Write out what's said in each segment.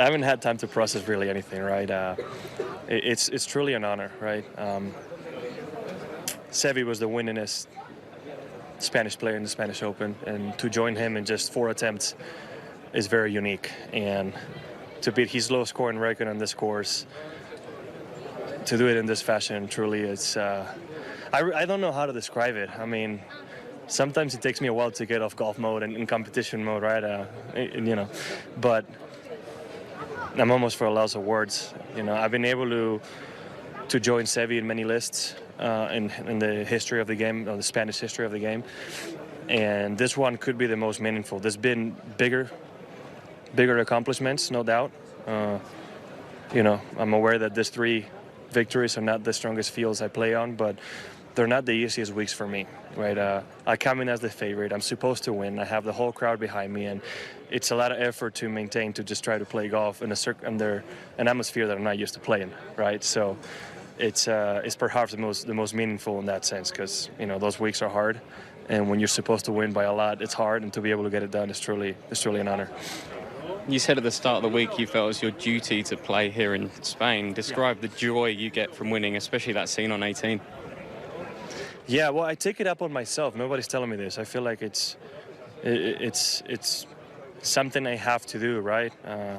I haven't had time to process really anything, right? It's truly an honor, right? Seve was the winningest Spanish player in the Spanish Open, and to join him in just 4 attempts is very unique. And to beat his low scoring record on this course, to do it in this fashion, truly, it's. I don't know how to describe it. I mean, sometimes it takes me a while to get off golf mode and in competition mode, right? But I'm almost for a loss of words. I've been able to join Seve in many lists in the history of the game, or the Spanish history of the game, and this one could be the most meaningful. There's been bigger accomplishments, no doubt. I'm aware that these 3 victories are not the strongest fields I play on, but they're not the easiest weeks for me, right? I come in as the favorite. I'm supposed to win. I have the whole crowd behind me, and it's a lot of effort to maintain, to just try to play golf in under an atmosphere that I'm not used to playing, right? So it's perhaps the most meaningful in that sense, because those weeks are hard, and when you're supposed to win by a lot, it's hard, and to be able to get it done is truly an honor. You said at the start of the week you felt it was your duty to play here in Spain. Describe the joy you get from winning, especially that scene on 18. Yeah, well, I take it up on myself. Nobody's telling me this. I feel like it's something I have to do, right?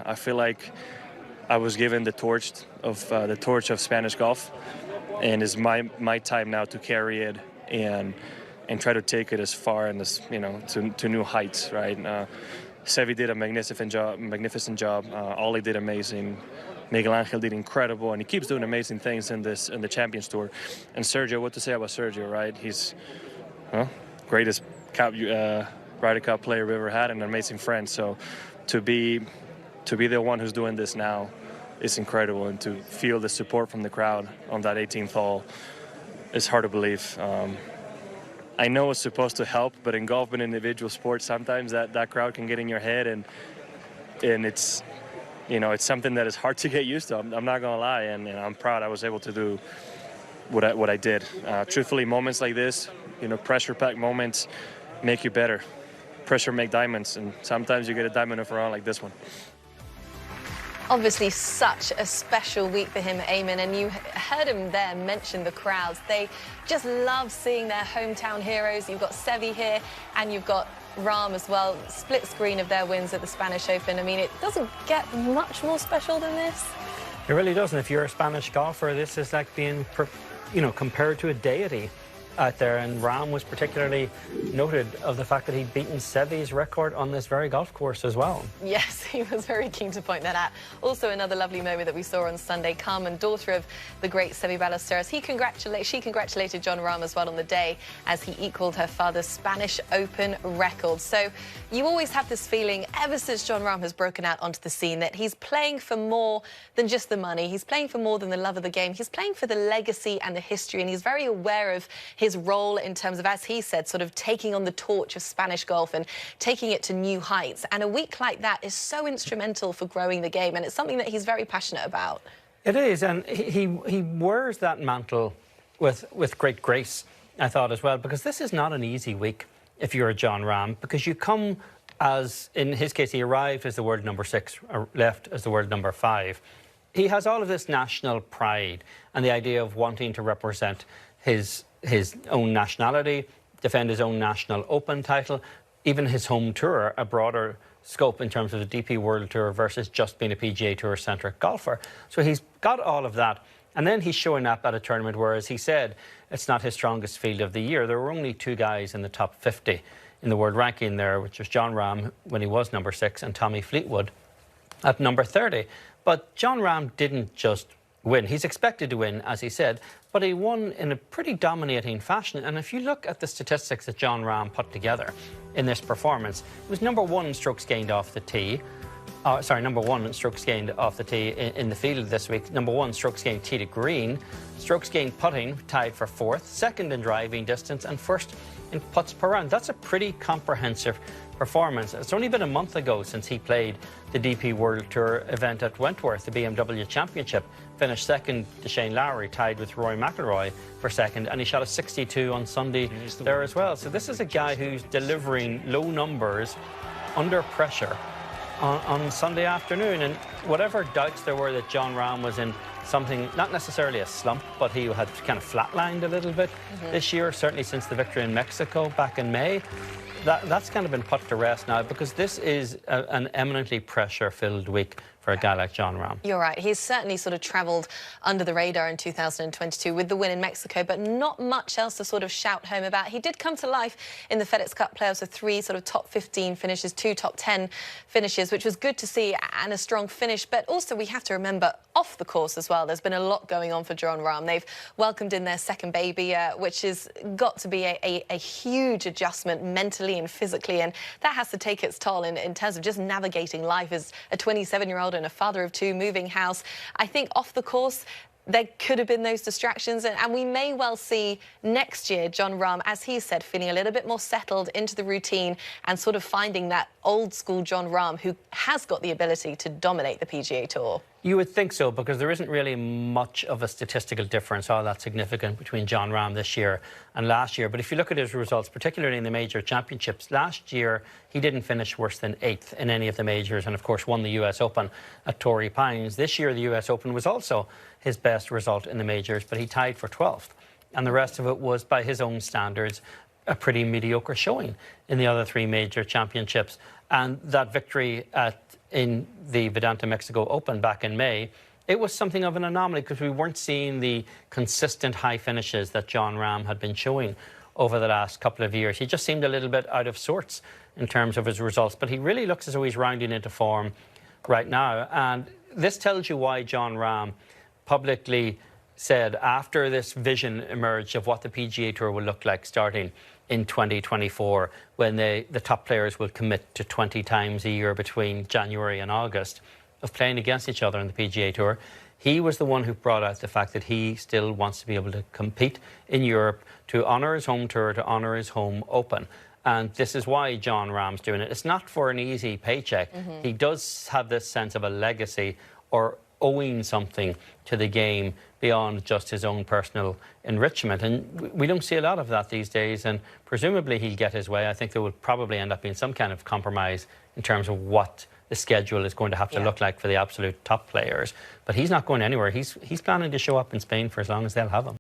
I feel like I was given the torch of Spanish golf, and it's my time now to carry it and try to take it as far and as to new heights, right? Seve did a magnificent job. Ollie did amazing. Miguel Angel did incredible, and he keeps doing amazing things in the Champions Tour. And Sergio, what to say about Sergio, right? He's greatest Ryder Cup player we've ever had, and an amazing friend. So to be the one who's doing this now is incredible, and to feel the support from the crowd on that 18th hole is hard to believe. I know it's supposed to help, but in golf and individual sports, sometimes that crowd can get in your head, and it's it's something that is hard to get used to. I'm not gonna lie, and I'm proud I was able to do what I did. Truthfully, moments like this, pressure-packed moments make you better. Pressure make diamonds, and sometimes you get a diamond of a round like this one. Obviously, such a special week for him, Eamon, and you heard him there mention the crowds. They just love seeing their hometown heroes. You've got Seve here, and you've got Rahm as well. Split screen of their wins at the Spanish Open. I mean, it doesn't get much more special than this. It really doesn't. If you're a Spanish golfer, this is like being, compared to a deity out there, and Rahm was particularly noted of the fact that he'd beaten Seve's record on this very golf course as well. Yes, he was very keen to point that out. Also, another lovely moment that we saw on Sunday, Carmen, daughter of the great Seve Ballesteros, she congratulated Jon Rahm as well on the day as he equaled her father's Spanish Open record. So you always have this feeling, ever since Jon Rahm has broken out onto the scene, that he's playing for more than just the money. He's playing for more than the love of the game. He's playing for the legacy and the history, and he's very aware of his role in terms of, as he said, sort of taking on the torch of Spanish golf and taking it to new heights. And a week like that is so instrumental for growing the game, and it's something that he's very passionate about. It is, and he wears that mantle with great grace, I thought, as well, because this is not an easy week if you're a Jon Rahm, because you come as, in his case, he arrived as the world number 6, or left as the world number 5. He has all of this national pride and the idea of wanting to represent his own nationality, defend his own national Open title, even his home tour, a broader scope in terms of the DP World Tour versus just being a PGA Tour-centric golfer. So he's got all of that. And then he's showing up at a tournament where, as he said, it's not his strongest field of the year. There were only 2 guys in the top 50 in the world ranking there, which was Jon Rahm when he was number 6 and Tommy Fleetwood at number 30. But Jon Rahm didn't just win. He's expected to win, as he said, but he won in a pretty dominating fashion. And if you look at the statistics that Jon Rahm put together in this performance, he was number 1 in strokes gained off the tee. Number 1 in strokes gained off the tee in the field this week. Number 1 strokes gained tee to green. Strokes gained putting, tied for 4th. 2nd in driving distance, and 1st in putts per round. That's a pretty comprehensive performance. It's only been a month ago since he played the DP World Tour event at Wentworth, the BMW Championship. Finished 2nd to Shane Lowry, tied with Rory McIlroy for 2nd, and he shot a 62 on Sunday there as well. So this is a guy who's delivering low numbers under pressure on Sunday afternoon. And whatever doubts there were that Jon Rahm was in something, not necessarily a slump, but he had kind of flatlined a little bit this year, certainly since the victory in Mexico back in May. That's kind of been put to rest now, because this is an eminently pressure-filled week for a guy like Jon Rahm. You're right. He's certainly sort of travelled under the radar in 2022 with the win in Mexico, but not much else to sort of shout home about. He did come to life in the FedEx Cup playoffs with 3 sort of top 15 finishes, 2 top 10 finishes, which was good to see, and a strong finish. But also we have to remember off the course as well, there's been a lot going on for Jon Rahm. They've welcomed in their second baby, which has got to be a huge adjustment mentally and physically, and that has to take its toll in terms of just navigating life as a 27-year-old and a father of 2, moving house. I think off the course, there could have been those distractions, and we may well see next year Jon Rahm, as he said, feeling a little bit more settled into the routine and sort of finding that old school Jon Rahm who has got the ability to dominate the PGA Tour. You would think so, because there isn't really much of a statistical difference all that significant between Jon Rahm this year and last year. But if you look at his results, particularly in the major championships, last year he didn't finish worse than 8th in any of the majors, and of course won the US Open at Torrey Pines. This year the US Open was also his best result in the majors, but he tied for 12th. And the rest of it was, by his own standards, a pretty mediocre showing in the other 3 major championships. And that victory in the Vedanta Mexico Open back in May, it was something of an anomaly, because we weren't seeing the consistent high finishes that Jon Rahm had been showing over the last couple of years. He just seemed a little bit out of sorts in terms of his results, but he really looks as though he's rounding into form right now. And this tells you why Jon Rahm publicly said, after this vision emerged of what the PGA Tour will look like starting in 2024, when the top players will commit to 20 times a year between January and August of playing against each other in the PGA Tour, he was the one who brought out the fact that he still wants to be able to compete in Europe, to honour his home tour, to honour his home Open. And this is why Jon Rahm's doing it. It's not for an easy paycheck. He does have this sense of a legacy, or owing something to the game beyond just his own personal enrichment. And we don't see a lot of that these days, and presumably he'll get his way. I think there will probably end up being some kind of compromise in terms of what the schedule is going to have to look like for the absolute top players. But he's not going anywhere. He's planning to show up in Spain for as long as they'll have him.